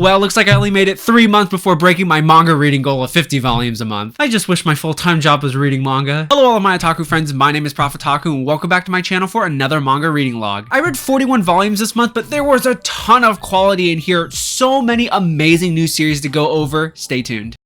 Well, looks like I only made it 3 months before breaking my manga reading goal of 50 volumes a month. I just wish my full-time job was reading manga. Hello all of my otaku friends, my name is Prophet and welcome back to my channel for another manga reading log. I read 41 volumes this month, but there was a ton of quality in here. So many amazing new series to go over. Stay tuned.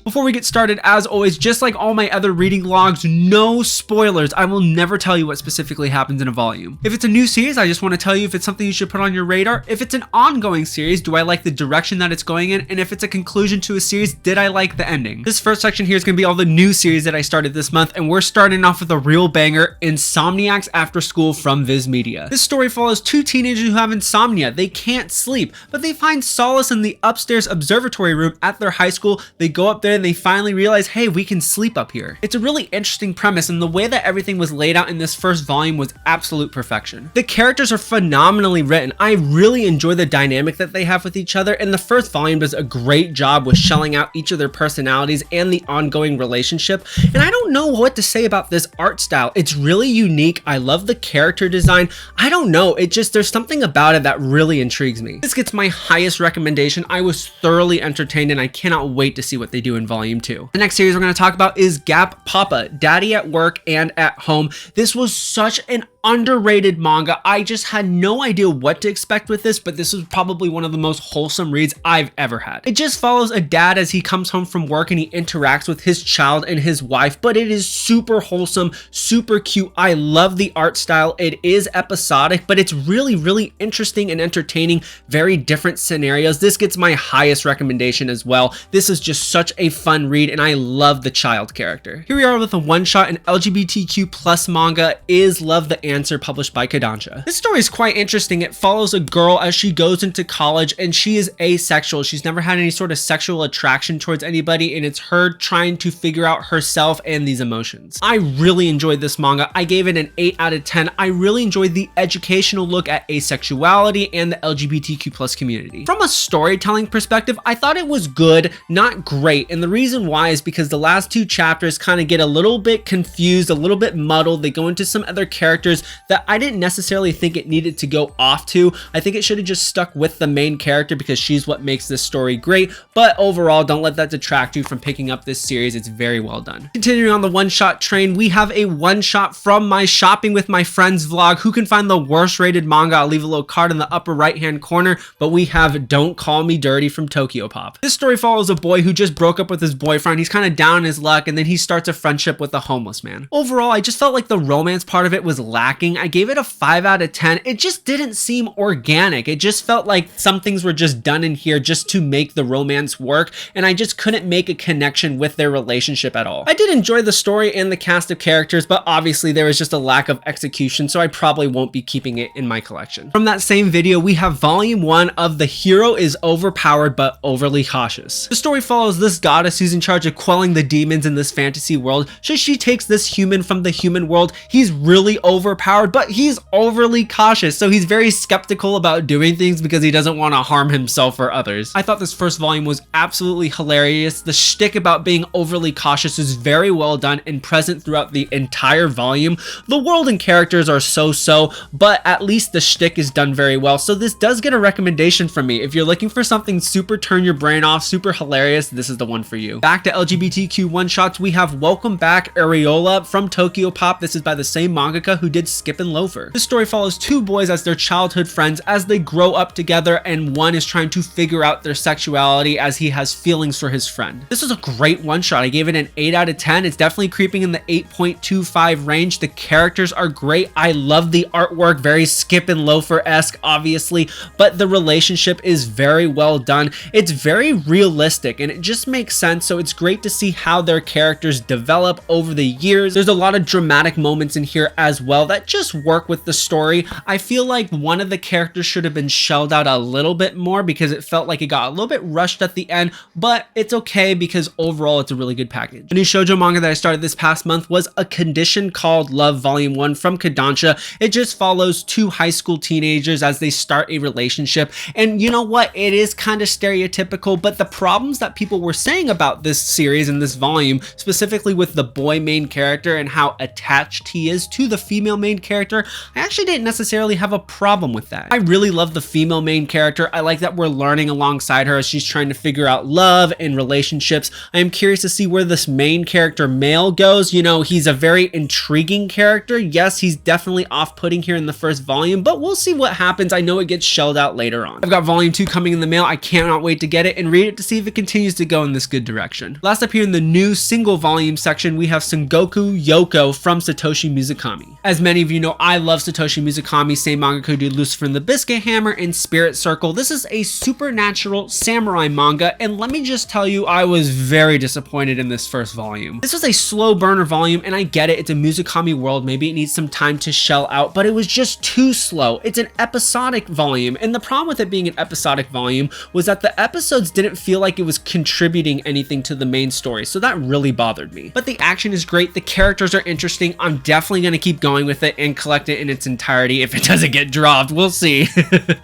Before we get started, as always, just like all my other reading logs, no spoilers. I will never tell you what specifically happens in a volume. If it's a new series, I just want to tell you if it's something you should put on your radar. If it's an ongoing series, do I like the direction that it's going in? And if it's a conclusion to a series, did I like the ending? This first section here is going to be all the new series that I started this month, and we're starting off with a real banger, Insomniacs After School from Viz Media. This story follows two teenagers who have insomnia. They can't sleep, but they find solace in the upstairs observatory room at their high school. They go up there and they finally realize, hey, we can sleep up here. It's a really interesting premise, and the way that everything was laid out in this first volume was absolute perfection. The characters are phenomenally written. I really enjoy the dynamic that they have with each other, and the first volume does a great job with shelling out each of their personalities and the ongoing relationship. And I don't know what to say about this art style. It's really unique. I love the character design. I don't know, there's something about it that really intrigues me. This gets my highest recommendation. I was thoroughly entertained, and I cannot wait to see what they do in volume 2. The next series we're going to talk about is Gap Papa, Daddy at Work and at Home. This was such an underrated manga. I just had no idea what to expect with this, but this was probably one of the most wholesome reads I've ever had. It just follows a dad as he comes home from work and he interacts with his child and his wife, but it is super wholesome, super cute. I love the art style. It is episodic, but it's really interesting and entertaining. Very different scenarios. This gets my highest recommendation as well. This is just such a fun read, and I love the child character. Here we are with a one-shot and LGBTQ plus manga, Is Love the Answer, published by Kodansha. This story is quite interesting. It follows a girl as she goes into college, and she is asexual. She's never had any sort of sexual attraction towards anybody, and it's her trying to figure out herself and these emotions. I really enjoyed this manga. I gave it an 8 out of 10. I really enjoyed the educational look at asexuality and the LGBTQ plus community. From a storytelling perspective, I thought it was good, not great, and the reason why is because the last two chapters kind of get a little bit confused, a little bit muddled. They go into some other characters that I didn't necessarily think it needed to go off to. I think it should have just stuck with the main character because she's what makes this story great, but overall, don't let that detract you from picking up this series. It's very well done. Continuing on the one-shot train, we have a one-shot from my shopping with my friends vlog. Who can find the worst rated manga? I'll leave a little card in the upper right-hand corner, but we have Don't Call Me Dirty from Tokyo Pop. This story follows a boy who just broke up with his boyfriend. He's kind of down in his luck, and then he starts a friendship with a homeless man. Overall, I just felt like the romance part of it was lacking. I gave it a 5 out of 10. It just didn't seem organic. It just felt like some things were just done in here just to make the romance work, and I just couldn't make a connection with their relationship at all. I did enjoy the story and the cast of characters, but obviously there was just a lack of execution, so I probably won't be keeping it in my collection. From that same video, we have volume 1 of The Hero is Overpowered but Overly Cautious. The story follows this goddess who's in charge of quelling the demons in this fantasy world. So she takes this human from the human world. He's really overpowered, but he's overly cautious, so he's very skeptical about doing things because he doesn't want to harm himself or others. I thought this first volume was absolutely hilarious. The shtick about being overly cautious is very well done and present throughout the entire volume. The world and characters are so-so, but at least the shtick is done very well, so this does get a recommendation from me. If you're looking for something super turn your brain off, super hilarious, this is the one for you. Back to LGBTQ one-shots, we have Welcome Back Areola from Tokyo Pop. This is by the same mangaka who did Skip and Loafer. This story follows two boys as their childhood friends as they grow up together, and one is trying to figure out their sexuality as he has feelings for his friend. This was a great one-shot. I gave it an 8 out of 10. It's definitely creeping in the 8.25 range. The characters are great. I love the artwork, very Skip and Loafer-esque, obviously, but the relationship is very well done. It's very realistic, and it just makes sense, so it's great to see how their characters develop over the years. There's a lot of dramatic moments in here as well that just work with the story. I feel like one of the characters should have been shelled out a little bit more because it felt like it got a little bit rushed at the end, but it's okay because overall it's a really good package. The new shoujo manga that I I started this past month was A Condition Called Love Volume 1 from Kodansha. It just follows two high school teenagers as they start a relationship. And you know what? It is kind of stereotypical, but the problems that people were saying about this series and this volume, specifically with the boy main character and how attached he is to the female main character, I actually didn't necessarily have a problem with that. I really love the female main character. I like that we're learning alongside her as she's trying to figure out love and relationships. I am curious to see where this main character male goes. You know, he's a very intriguing character. Yes, he's definitely off-putting here in the first volume, but we'll see what happens. I know it gets shelled out later on. I've got volume 2 coming in the mail. I cannot wait to get it and read it to see if it continues to go in this good direction. Last up here in the new single volume section, we have Sengoku Yoko from Satoshi Mizukami. As many of you know, I love Satoshi Mizukami, same mangaka who did Lucifer and the Biscuit Hammer and Spirit Circle. This is a supernatural samurai manga, and let me just tell you, I was very disappointed in this first volume. This was a slow burner volume, and I get it, it's a Mizukami world, maybe it needs some time to shell out, but it was just too slow. It's an episodic volume, and the problem with it being an episodic volume was that the episodes didn't feel like it was contributing anything to the main story, so that really bothered me. But the action is great, the characters are interesting. I'm definitely going to keep going with it and collect it in its entirety if it doesn't get dropped. We'll see.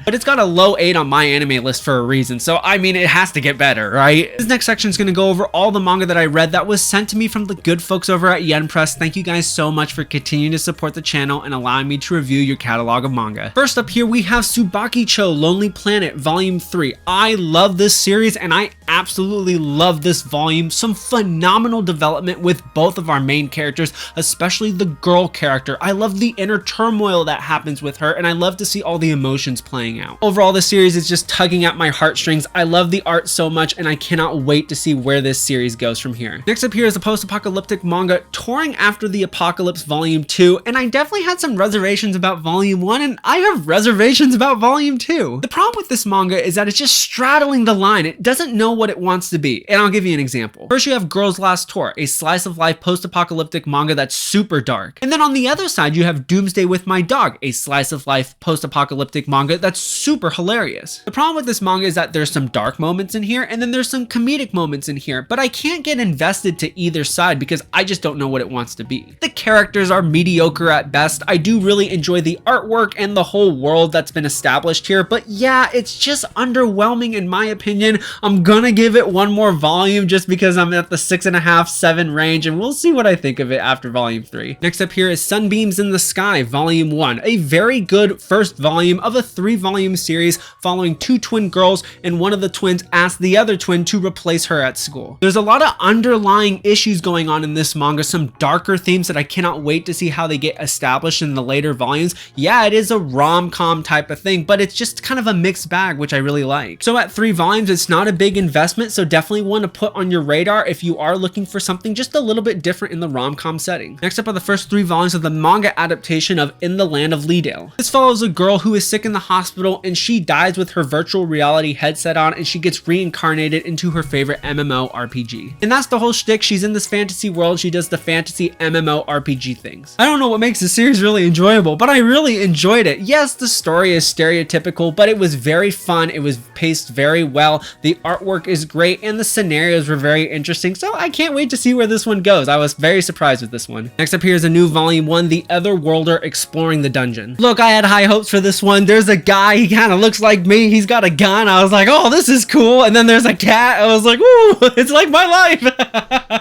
But it's got a low 8 on my anime list for a reason, so I mean, it has to get better, right? This next section is going to go over all the manga that I read that was sent to me from the good folks over at Yen Press. Thank you guys so much for continuing to support the channel and allowing me to review your catalog of manga. First up here, we have Tsubaki-cho Lonely Planet Volume 3. I love this series and I absolutely love this volume. Some phenomenal development with both of our main characters, especially the girl character. I love the inner turmoil that happens with her, and I love to see all the emotions playing out. Overall, this series is just tugging at my heartstrings. I love the art so much, and I cannot wait to see where this series goes from here. Next up here is the post-apocalyptic manga Touring After the Apocalypse Volume 2, and I definitely had some reservations about Volume 1, and I have reservations about Volume 2. The problem with this manga is that it's just straddling the line. It doesn't know what it wants to be, and I'll give you an example. First, you have Girl's Last Tour, a slice of life post-apocalyptic manga that's super dark. And then on the other side, you have Doomsday with My Dog, a slice of life post-apocalyptic manga that's super hilarious. The problem with this manga is that there's some dark moments in here, and then there's some comedic moments in here, but I can't get invested to either side because I just don't know what it wants to be. The characters are mediocre at best. I do really enjoy the artwork and the whole world that's been established here, but yeah, it's just underwhelming in my opinion. I'm gonna give it one more volume just because I'm at the 6.5, 7 range, and we'll see what I think of it after Volume 3. Next up here is Sunbeams in the Sky Volume 1, a very good first volume of a 3-volume series following two twin girls, and one of the twins asks the other twin to replace her at school. There's a lot of underlying issues going on in this manga, some darker themes that I cannot wait to see how they get established in the later volumes. Yeah, it is a rom-com type of thing, but it's just kind of a mixed bag, which I really like. So at 3 volumes, it's not a big investment, so definitely one to put on your radar if you are looking for something just a little bit different in the rom-com setting. Next up are the first 3 volumes of the manga adaptation of In the Land of Leedale. This follows a girl who is sick in the hospital and she dies with her virtual reality headset on, and she gets reincarnated into her favorite MMORPG. And that's the whole shtick. She's in this fantasy world, she does the fantasy MMORPG things. I don't know what makes the series really enjoyable, but I really enjoyed it. Yes, the story is stereotypical, but it was very fun. It was paced very well. The artwork is great and the scenarios were very interesting, so I can't wait to see where this one goes. I was very surprised with this one. Next up here is a new Volume 1, The Otherworlder Exploring the Dungeon. Look, I had high hopes for this one. There's a guy, he kind of looks like me, he's got a gun. I was like, oh, this is cool. And then there's a cat. I was like, ooh, it's like my life.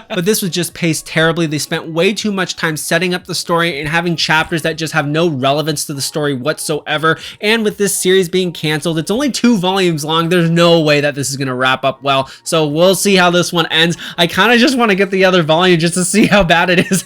But this was just paced terribly. They spent way too much time setting up the story and having chapters that just have no relevance to the story whatsoever. And with this series being canceled, it's only 2 volumes long. There's no way that this is going to wrap up well. So we'll see how this one ends. I kind of just want to get the other volume just to see how bad it is.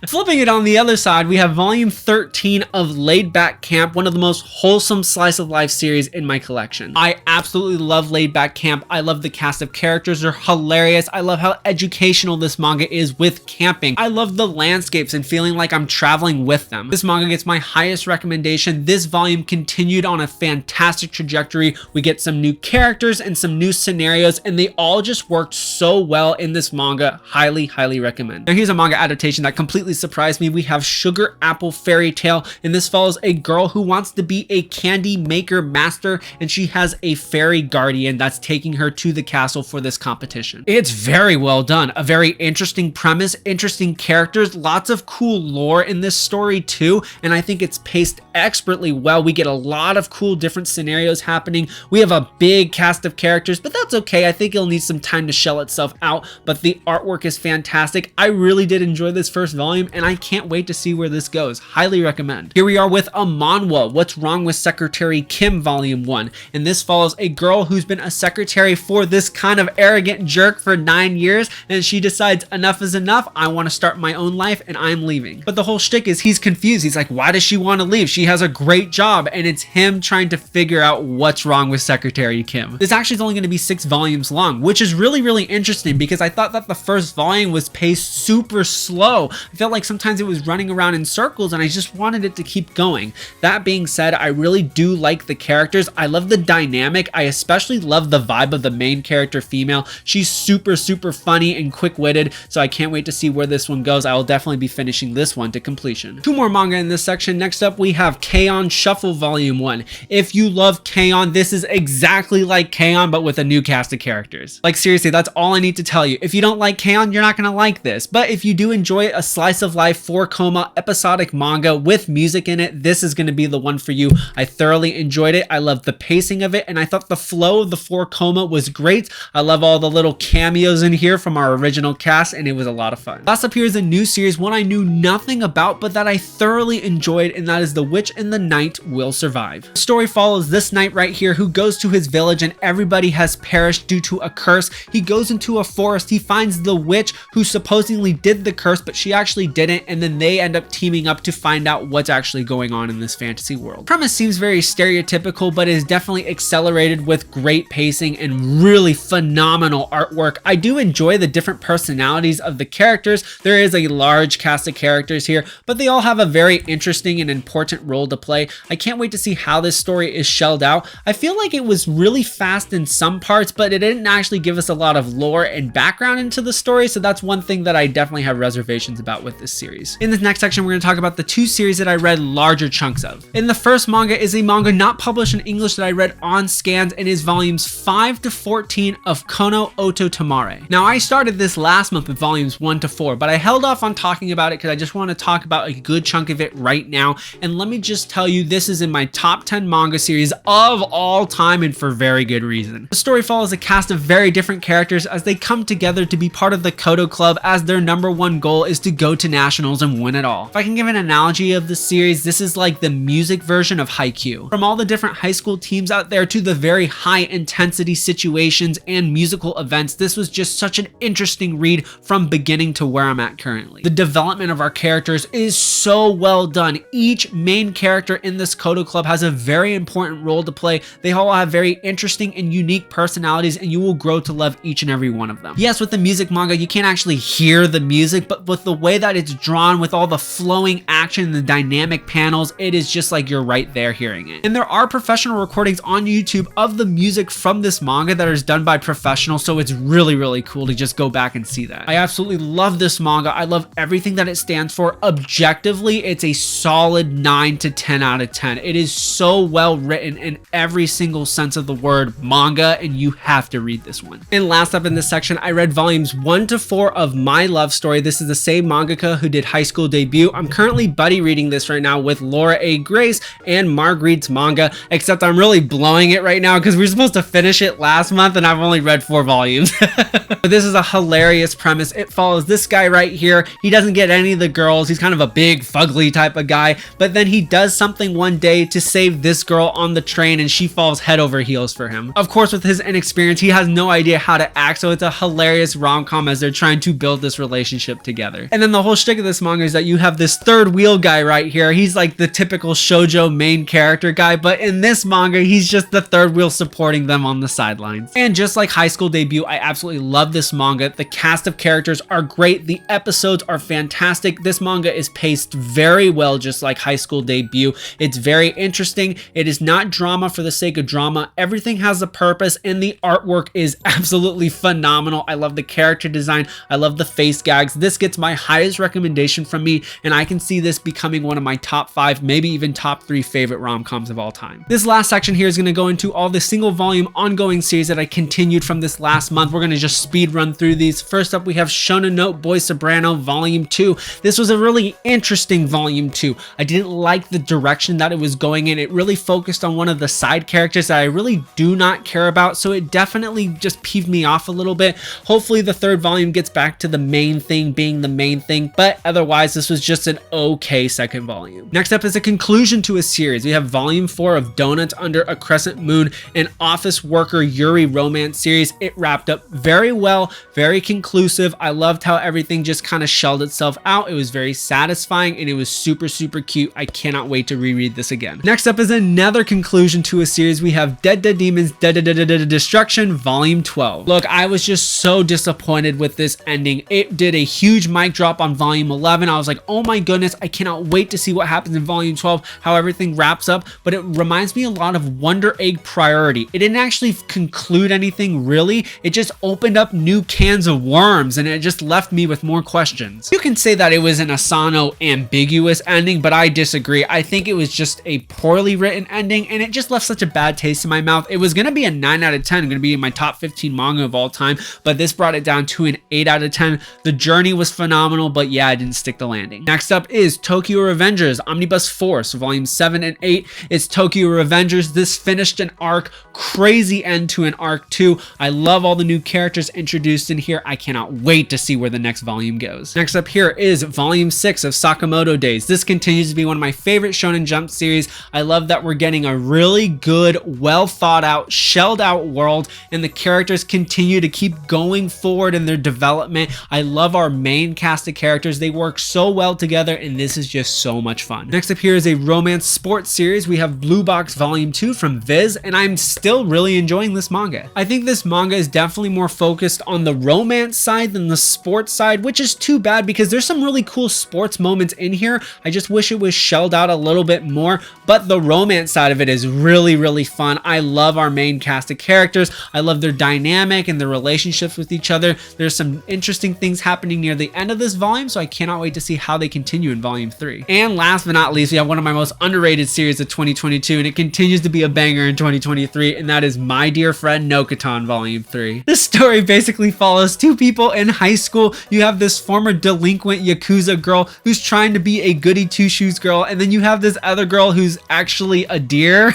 Flipping it on the other side, we have Volume 13 of Laid Back Camp, one of the most wholesome slice of life series in my collection. I absolutely love Laid Back Camp. I love the cast of characters. They're hilarious. I love how educational this manga is with camping. I love the landscapes and feeling like I'm traveling with them. This manga gets my highest recommendation. This volume continued on a fantastic trajectory. We get some new characters and some new scenarios, and they all just worked so well in this manga. Highly, highly recommend. Now here's a manga adaptation that completely surprised me. We have Sugar Apple Fairy Tale, and this follows a girl who wants to be a candy maker master, and she has a fairy guardian that's taking her to the castle for this competition. It's very well done, a very interesting interesting premise, interesting characters, lots of cool lore in this story too, and I think it's paced expertly well. We get a lot of cool different scenarios happening. We have a big cast of characters, but that's okay. I think it'll need some time to shell itself out, but the artwork is fantastic. I really did enjoy this first volume, and I can't wait to see where this goes. Highly recommend. Here we are with a manhwa, What's Wrong with Secretary Kim Volume 1, and this follows a girl who's been a secretary for this kind of arrogant jerk for 9 years, and she decides enough is enough. I want to start my own life, and I'm leaving. But the whole shtick is he's confused. He's like, why does she want to leave? She has a great job, and it's him trying to figure out what's wrong with Secretary Kim. This actually is only going to be 6 volumes long, which is really interesting because I thought that the first volume was paced super slow. I felt like sometimes it was running around in circles, and I just wanted it to keep going. That being said, I really do like the characters. I love the dynamic. I especially love the vibe of the main character female. She's super funny and quick-witted, so I can't wait to see where this one goes. I will definitely be finishing this one to completion. 2 more manga in this section. Next up, we have K-On! Shuffle Volume 1. If you love K-On!, this is exactly like K-On! But with a new cast of characters. Like seriously, that's all I need to tell you. If you don't like K-On!, you're not gonna like this. But if you do enjoy a slice of life 4-koma episodic manga with music in it, this is gonna be the one for you. I thoroughly enjoyed it. I loved the pacing of it, and I thought the flow of the 4-koma was great. I love all the little cameos in here from our original cast, and it was a lot of fun. Last up here is a new series, one I knew nothing about, but that I thoroughly enjoyed, and that is The Witch and the Knight Will Survive. The story follows this knight right here who goes to his village, and everybody has perished due to a curse. He goes into a forest, he finds the witch who supposedly did the curse, but she actually didn't, and then they end up teaming up to find out what's actually going on in this fantasy world. Premise seems very stereotypical, but is definitely accelerated with great pacing and really phenomenal artwork. I do enjoy the different personalities of the characters. There is a large cast of characters here, but they all have a very interesting and important role to play. I can't wait to see how this story is shelled out. I feel like it was really fast in some parts, but it didn't actually give us a lot of lore and background into the story, so that's one thing that I definitely have reservations about with this series. In this next section, we're going to talk about the 2 series that I read larger chunks of. In the first manga is a manga not published in English that I read on scans, and is volumes 5 to 14 of Kono Oto Tomare. Now, I started this last month with volumes 1 to 4, but I held off on talking about it because I just want to talk about a good chunk of it right now. And let me just tell you, this is in my top 10 manga series of all time, and for very good reason. The story follows a cast of very different characters as they come together to be part of the Koto Club, as their #1 goal is to go to nationals and win it all. If I can give an analogy of the series, this is like the music version of Haikyuu. From all the different high school teams out there to the very high intensity situations and musical events, this was just such an interesting read from beginning to where I'm at currently. The development of our characters is so well done. Each main character in this Koto Club has a very important role to play. They all have very interesting and unique personalities, and you will grow to love each and every one of them. Yes, with the music manga, you can't actually hear the music, but with the way that it's drawn, with all the flowing action and the dynamic panels, it is just like you're right there hearing it. And there are professional recordings on YouTube of the music from this manga that is done by professionals, so it's really cool to just go back and see that. I absolutely love this manga. I love everything that it stands for. Objectively, it's a solid 9 to 10 out of 10. It is so well written in every single sense of the word manga, and you have to read this one. And last up in this section, I read volumes 1 to 4 of My Love Story. This is the same mangaka who did High School Debut. I'm currently buddy reading this right now with Laura A. Grace and Marguerite's manga, except I'm really blowing it right now because we were supposed to finish it last month and I've only read 4 volumes. But this is a hilarious premise. It follows this guy right here. He doesn't get any of the girls. He's kind of a big, fugly type of guy, but then he does something one day to save this girl on the train, and she falls head over heels for him. Of course, with his inexperience, he has no idea how to act, so it's a hilarious rom-com as they're trying to build this relationship together. And then the whole shtick of this manga is that you have this third wheel guy right here. He's like the typical shoujo main character guy, but in this manga, he's just the third wheel supporting them on the sidelines. And just like High School Debut, I absolutely love this manga. The cast of characters are great. The episodes are fantastic. This manga is paced very well, just like High School Debut. It's very interesting. It is not drama for the sake of drama. Everything has a purpose, and the artwork is absolutely phenomenal. I love the character design. I love the face gags. This gets my highest recommendation from me, and I can see this becoming one of my top 5, maybe even top 3 favorite rom-coms of all time. This last section here is going to go into all the single volume ongoing series that I continued from this last month. We're going to just speed run through these. First up, up, we have Shonen Note Boy Soprano Volume 2. This was a really interesting Volume 2. I didn't like the direction that it was going in. It really focused on one of the side characters that I really do not care about, so it definitely just peeved me off a little bit. Hopefully the third volume gets back to the main thing being the main thing, but otherwise this was just an okay second volume. Next up is a conclusion to a series. We have Volume 4 of Donuts Under a Crescent Moon, an office worker Yuri romance series. It wrapped up very well, very conclusive. I loved how everything just kind of shelled itself out. It was very satisfying and it was super cute. I cannot wait to reread this again. Next up is another conclusion to a series. We have Dead Demons Destruction Volume 12. Look, I was just so disappointed with this ending. It did a huge mic drop on Volume 11. I was like, oh my goodness, I cannot wait to see what happens in Volume 12, how everything wraps up, but it reminds me a lot of Wonder Egg Priority. It didn't actually conclude anything really. It just opened up new cans of worms and it just left me with more questions. You can say that it was an Asano ambiguous ending, but I disagree. I think it was just a poorly written ending and it just left such a bad taste in my mouth. It was going to be a 9 out of 10, going to be in my top 15 manga of all time, but this brought it down to an 8 out of 10. The journey was phenomenal, but yeah, I didn't stick the landing. Next up is Tokyo Revengers Omnibus Force Volume 7 and 8. It's Tokyo Revengers. This finished an arc, crazy end to an arc 2. I love all the new characters introduced in here. I cannot wait to see where the next volume goes. Next up here is Volume 6 of Sakamoto Days. This continues to be one of my favorite Shonen Jump series. I love that we're getting a really good, well thought out, shelled out world, and the characters continue to keep going forward in their development. I love our main cast of characters. They work so well together and this is just so much fun. Next up here is a romance sports series. We have Blue Box Volume 2 from Viz, and I'm still really enjoying this manga. I think this manga is definitely more focused on the romance side than the sports side, which is too bad because there's some really cool sports moments in here. I just wish it was shelled out a little bit more, but the romance side of it is really fun. I love our main cast of characters. I love their dynamic and their relationships with each other. There's some interesting things happening near the end of this volume, so I cannot wait to see how they continue in Volume 3. And last but not least, we have one of my most underrated series of 2022, and it continues to be a banger in 2023, and that is My Dear Friend Nokotan Volume 3. This story basically follows two people in high school. You have this former delinquent Yakuza girl who's trying to be a goody two-shoes girl, and then you have this other girl who's actually a deer.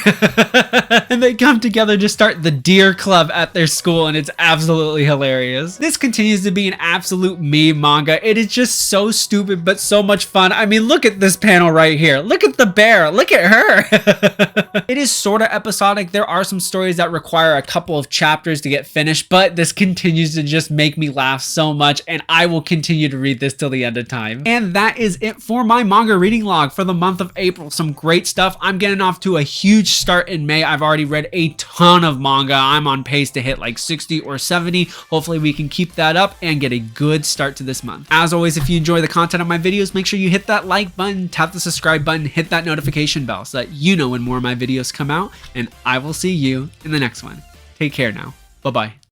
And they come together to start the Deer Club at their school, and it's absolutely hilarious. This continues to be an absolute meme manga. It is just so stupid, but so much fun. I mean, look at this panel right here. Look at the bear. Look at her. It is sort of episodic. There are some stories that require a couple of chapters to get finished, but this continues to just make me laugh so much, and I will continue to read this till the end of time. And that is it for my manga reading log for the month of April. Some great stuff. I'm getting off to a huge start in May. I've already read a ton of manga. I'm on pace to hit like 60 or 70. Hopefully we can keep that up and get a good start to this month. As always, if you enjoy the content of my videos, make sure you hit that like button, tap the subscribe button, hit that notification bell so that you know when more of my videos come out, and I will see you in the next one. Take care now. Bye-bye.